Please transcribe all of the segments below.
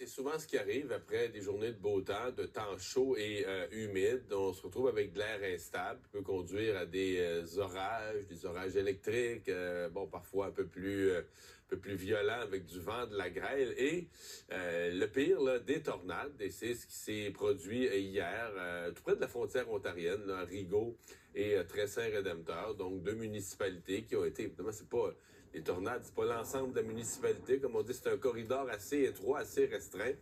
C'est souvent ce qui arrive après des journées de beau temps, de temps chaud et humide. On se retrouve avec de l'air instable qui peut conduire à des orages électriques, parfois un peu plus violents avec du vent, de la grêle. Et le pire, là, des tornades. Et c'est ce qui s'est produit hier, tout près de la frontière ontarienne, là, à Rigaud et Tressin-Rédempteur. Donc, deux municipalités qui ont été, évidemment, c'est pas les tornades, c'est pas l'ensemble de la municipalité. Comme on dit, c'est un corridor assez étroit, assez restreint.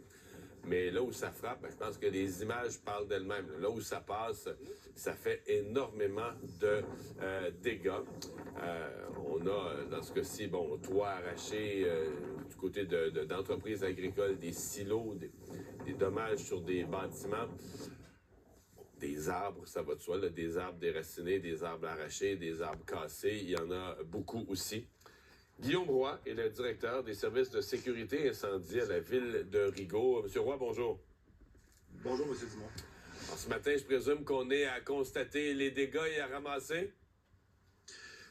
Mais là où ça frappe, je pense que les images parlent d'elles-mêmes. Là où ça passe, ça fait énormément de dégâts. On a, dans ce cas-ci, toit arraché du côté d'entreprises agricoles, des silos, des dommages sur des bâtiments. Des arbres, ça va de soi, là, des arbres déracinés, des arbres arrachés, des arbres cassés. Il y en a beaucoup aussi. Guillaume Roy est le directeur des services de sécurité incendie à la ville de Rigaud. Monsieur Roy, bonjour. Bonjour, M. Dumont. Alors, ce matin, je présume qu'on est à constater les dégâts et à ramasser?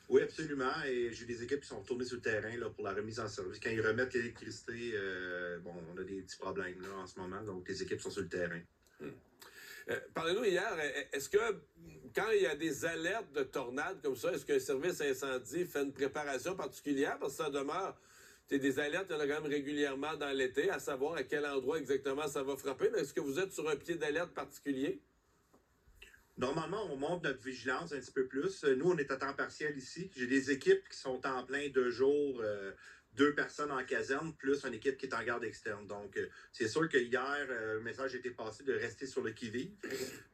Oui, absolument. Et j'ai des équipes qui sont retournées sur le terrain là, pour la remise en service. Quand ils remettent l'électricité, on a des petits problèmes là, en ce moment. Donc, les équipes sont sur le terrain. Parlez-nous hier, est-ce que quand il y a des alertes de tornades comme ça, est-ce qu'un service incendie fait une préparation particulière? Parce que ça demeure, des alertes, il y en a quand même régulièrement dans l'été, à savoir à quel endroit exactement ça va frapper. Mais est-ce que vous êtes sur un pied d'alerte particulier? Normalement, on monte notre vigilance un petit peu plus. Nous, on est à temps partiel ici. J'ai des équipes qui sont en plein 2 jours, 2 personnes en caserne, plus une équipe qui est en garde externe. Donc, c'est sûr que hier, le message a été passé de rester sur le qui-vive.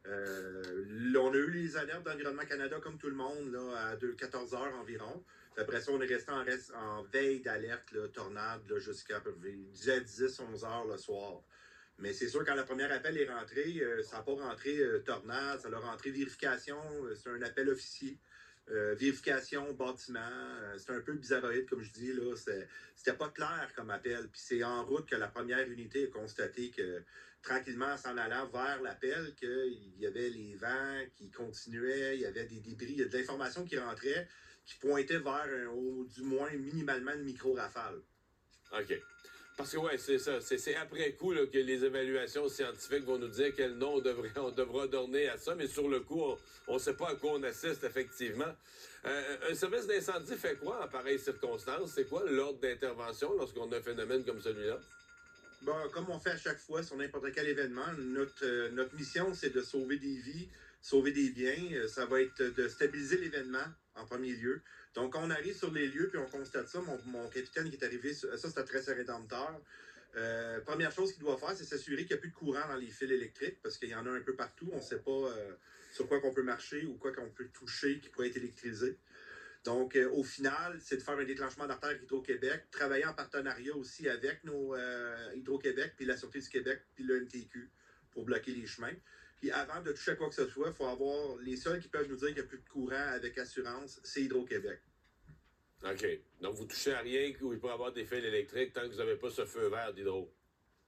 On a eu les alertes d'Environnement Canada, comme tout le monde, là, à 14 heures environ. Après ça, on est resté en veille d'alerte, là, tornade, là, jusqu'à 10, 11 heures le soir. Mais c'est sûr, quand le premier appel est rentré, ça n'a pas rentré tornade, ça a rentré vérification, c'est un appel officier. Vérification, bâtiment, c'est un peu bizarroïde, comme je dis, là. C'était pas clair comme appel. Puis c'est en route que la première unité a constaté que, tranquillement, s'en allant vers l'appel, qu'il y avait les vents qui continuaient, il y avait des débris, il y a de l'information qui rentrait, qui pointait vers, du moins, minimalement, une micro-rafale. OK. Parce que, ouais, c'est ça. C'est après coup là, que les évaluations scientifiques vont nous dire quel nom on devra donner à ça. Mais sur le coup, on ne sait pas à quoi on assiste, effectivement. Un service d'incendie fait quoi en pareille circonstance? C'est quoi l'ordre d'intervention lorsqu'on a un phénomène comme celui-là? Bon, comme on fait à chaque fois sur n'importe quel événement, notre mission, c'est de sauver des vies, sauver des biens. Ça va être de stabiliser l'événement en premier lieu. Donc, quand on arrive sur les lieux puis on constate ça, mon capitaine qui est arrivé, ça c'est à Tressin-Rédempteur. Première chose qu'il doit faire, c'est s'assurer qu'il n'y a plus de courant dans les fils électriques parce qu'il y en a un peu partout. On ne sait pas sur quoi qu'on peut marcher ou quoi qu'on peut toucher qui pourrait être électrisé. Donc, au final, c'est de faire un déclenchement d'artère Hydro-Québec, travailler en partenariat aussi avec nos Hydro-Québec, puis la Sûreté du Québec, puis le MTQ pour bloquer les chemins. Puis avant de toucher à quoi que ce soit, il faut avoir les seuls qui peuvent nous dire qu'il n'y a plus de courant avec assurance, c'est Hydro-Québec. OK. Donc, vous touchez à rien où il peut y avoir des fils électriques tant que vous n'avez pas ce feu vert d'hydro.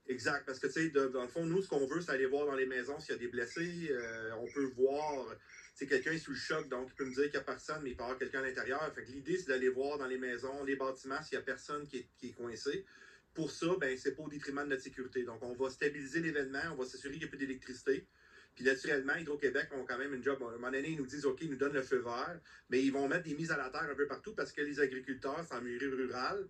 Exact, parce que, tu sais, dans le fond, nous, ce qu'on veut, c'est aller voir dans les maisons s'il y a des blessés. On peut voir, tu sais, quelqu'un est sous le choc, donc il peut me dire qu'il n'y a personne, mais il peut y avoir quelqu'un à l'intérieur. Fait que l'idée, c'est d'aller voir dans les maisons, les bâtiments, s'il n'y a personne qui est coincé. Pour ça, ben, c'est pas au détriment de notre sécurité. Donc, on va stabiliser l'événement, on va s'assurer qu'il n'y a plus d'électricité. Puis, naturellement, Hydro-Québec ont quand même une job. À un moment donné, ils nous disent, OK, ils nous donnent le feu vert, mais ils vont mettre des mises à la terre un peu partout parce que les agriculteurs, c'est en milieu rural.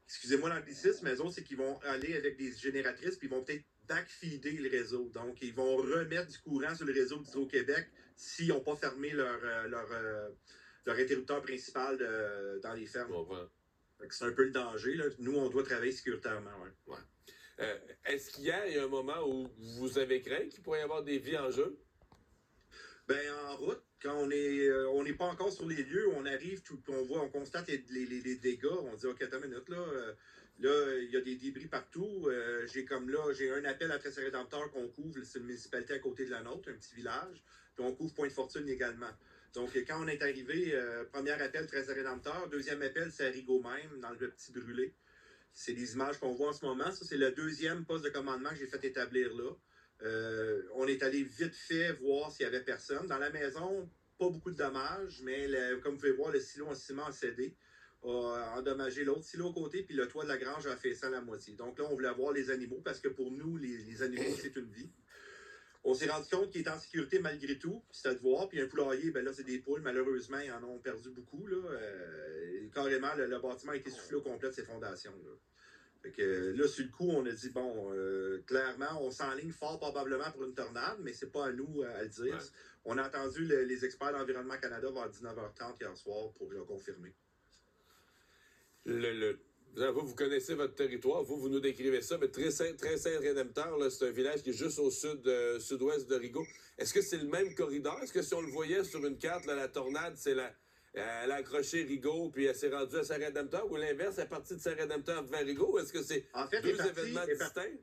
Excusez-moi l'anglicisme, mais eux autres, c'est qu'ils vont aller avec des génératrices, puis ils vont peut-être backfeeder le réseau. Donc, ils vont remettre du courant sur le réseau d'Hydro-Québec s'ils n'ont pas fermé leur interrupteur principal dans les fermes. C'est un peu le danger, là. Nous, on doit travailler sécuritairement. Ouais. Est-ce qu'hier, il y a un moment où vous avez craint qu'il pourrait y avoir des vies en jeu? Ben, en route, quand on n'est pas encore sur les lieux, on arrive, on constate les dégâts, on dit, OK, attends une minute, là, il y a des débris partout. J'ai un appel à Tressin-Rédempteur qu'on couvre, c'est une municipalité à côté de la nôtre, un petit village, puis on couvre Pointe-Fortune également. Donc, quand on est arrivé, premier appel Tressin-Rédempteur, deuxième appel, c'est à Rigaud même, dans le petit brûlé. C'est des images qu'on voit en ce moment. Ça, c'est le deuxième poste de commandement que j'ai fait établir là. On est allé vite fait voir s'il y avait personne. Dans la maison, pas beaucoup de dommages, mais comme vous pouvez voir, le silo en ciment a cédé. a endommagé l'autre silo à côté, puis le toit de la grange a fait ça à la moitié. Donc là, on voulait voir les animaux, parce que pour nous, les animaux, c'est une vie. On s'est rendu compte qu'il était en sécurité malgré tout, puis c'était de voir. Puis un poulailler, ben là, c'est des poules. Malheureusement, ils en ont perdu beaucoup. Là. Carrément, le bâtiment a été soufflé au complet de ses fondations. Là. Fait que là, sur le coup, on a dit, bon, clairement, on s'enligne fort probablement pour une tornade, mais c'est pas à nous à le dire. Ouais. On a entendu les experts d'Environnement Canada vers 19h30 hier soir pour le confirmer. Vous connaissez votre territoire, vous nous décrivez ça, mais très Saint-Rédempteur, c'est un village qui est juste au sud-ouest de Rigaud. Est-ce que c'est le même corridor? Est-ce que si on le voyait sur une carte, là, la tornade, c'est elle a accroché Rigaud, puis elle s'est rendue à Saint-Rédempteur, ou l'inverse, elle est partie de Saint-Rédempteur vers Rigaud? Est-ce que c'est deux événements distincts?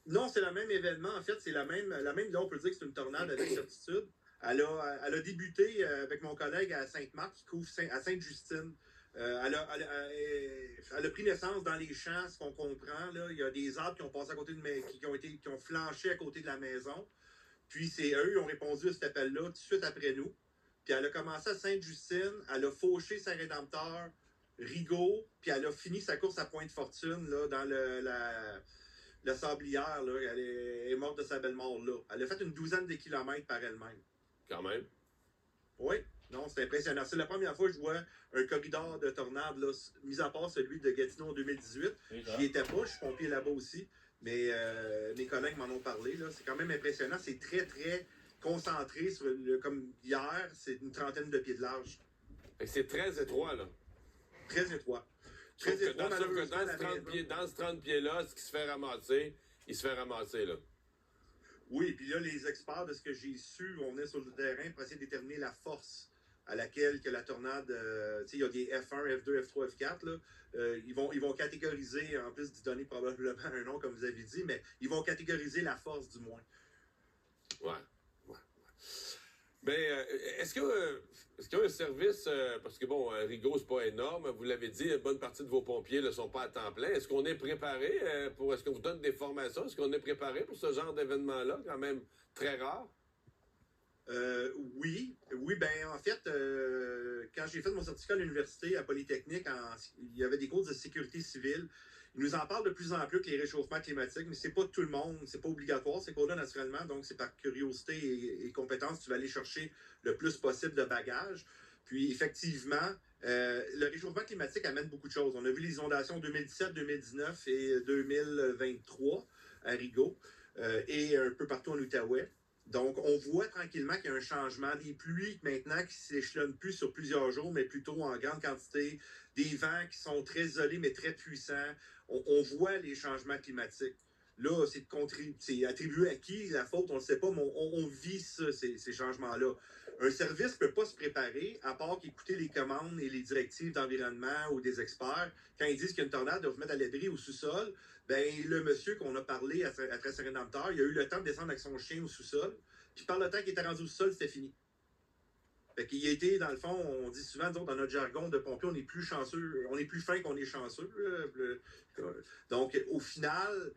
Non, c'est le même événement. En fait, c'est la même. Là, on peut dire que c'est une tornade avec certitude. Elle a débuté avec mon collègue à Sainte-Marthe, qui couvre à Sainte-Justine. Elle a pris naissance dans les champs, ce qu'on comprend. Là. Il y a des arbres qui ont passé à côté qui ont flanché à côté de la maison. Puis c'est eux qui ont répondu à cet appel-là tout de suite après nous. Puis elle a commencé à Sainte-Justine, elle a fauché Saint-Rédempteur, Rigaud, puis elle a fini sa course à Pointe-Fortune, là, dans la sablière. Là. Elle est morte de sa belle mort là. Elle a fait une douzaine de kilomètres par elle-même. Quand même. Oui. Non, c'est impressionnant. C'est la première fois que je vois un corridor de tornade, là, mis à part celui de Gatineau en 2018. J'y étais pas, je suis pompier là-bas aussi. Mais mes collègues m'en ont parlé. Là. C'est quand même impressionnant. C'est très, très concentré sur comme hier, c'est une trentaine de pieds de large. C'est très étroit, là. Très étroit. Très étroit, malheureusement. Dans ce 30 pieds-là, ce qui se fait ramasser, il se fait ramasser, là. Oui, puis là, les experts, de ce que j'ai su, on est sur le terrain pour essayer de déterminer la force à laquelle que la tornade, il y a des F1, F2, F3, F4, là, ils vont catégoriser, en plus d'y donner probablement un nom, comme vous avez dit, mais ils vont catégoriser la force, du moins. Ouais. Mais est-ce qu'il y a un service, parce que bon, Rigaud, c'est pas énorme, vous l'avez dit, une bonne partie de vos pompiers ne sont pas à temps plein. Est-ce qu'on est préparé est-ce qu'on vous donne des formations? Est-ce qu'on est préparé pour ce genre d'événement-là, quand même très rare? Oui, ben en fait, quand j'ai fait mon certificat à l'université à Polytechnique, il y avait des cours de sécurité civile. Ils nous en parlent de plus en plus que les réchauffements climatiques, mais c'est pas tout le monde, c'est pas obligatoire, c'est cours-là naturellement, donc c'est par curiosité et compétence, tu vas aller chercher le plus possible de bagages. Puis effectivement, le réchauffement climatique amène beaucoup de choses. On a vu les inondations 2017, 2019 et 2023 à Rigaud et un peu partout en Outaouais. Donc, on voit tranquillement qu'il y a un changement des pluies maintenant qui ne s'échelonnent plus sur plusieurs jours, mais plutôt en grande quantité, des vents qui sont très isolés, mais très puissants. On voit les changements climatiques. Là, c'est attribué à qui la faute, on ne le sait pas, mais on vit ça, ces changements-là. Un service ne peut pas se préparer, à part qu'écouter les commandes et les directives d'environnement ou des experts. Quand ils disent qu'il y a une tornade, de vous mettre à l'abri au sous-sol, ben le monsieur qu'on a parlé à Saint-Rédempteur, il a eu le temps de descendre avec son chien au sous-sol. Puis par le temps qu'il était rendu au sous-sol, c'était fini. Fait qu'il a été, dans le fond, on dit souvent, nous autres, dans notre jargon de pompier, on est plus chanceux, on est plus fin qu'on est chanceux. Donc, au final,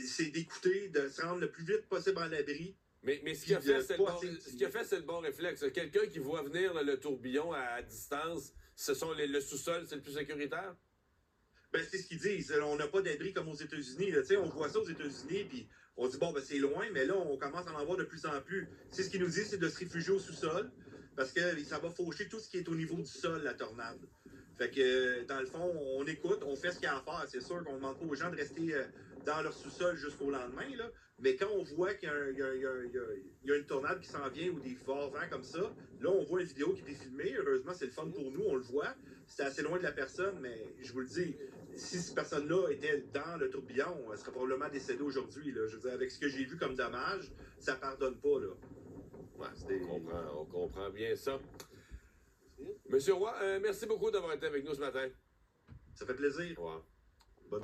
c'est d'écouter, de se rendre le plus vite possible à l'abri. Mais ce qu'il a fait, c'est le bon réflexe. Quelqu'un qui voit venir le tourbillon à distance, le sous-sol, c'est le plus sécuritaire? Ben, c'est ce qu'ils disent. On n'a pas d'abri comme aux États-Unis. On voit ça aux États-Unis, puis on dit, bon, ben, c'est loin, mais là, on commence à en avoir de plus en plus. C'est ce qu'ils nous disent, c'est de se réfugier au sous-sol, parce que ça va faucher tout ce qui est au niveau du sol, la tornade. Fait que, dans le fond, on écoute, on fait ce qu'il y a à faire. C'est sûr qu'on ne demande pas aux gens de rester dans leur sous-sol jusqu'au lendemain, là. Mais quand on voit qu'il y a une tornade qui s'en vient ou des forts vents comme ça, là, on voit une vidéo qui est filmée. Heureusement, c'est le fun pour nous, on le voit. C'est assez loin de la personne, mais je vous le dis, si cette personne-là était dans le tourbillon, elle serait probablement décédée aujourd'hui. Je veux dire, avec ce que j'ai vu comme dommage, ça ne pardonne pas, là. Ouais, on comprend bien ça. Monsieur Roy, merci beaucoup d'avoir été avec nous ce matin. Ça fait plaisir. Au revoir.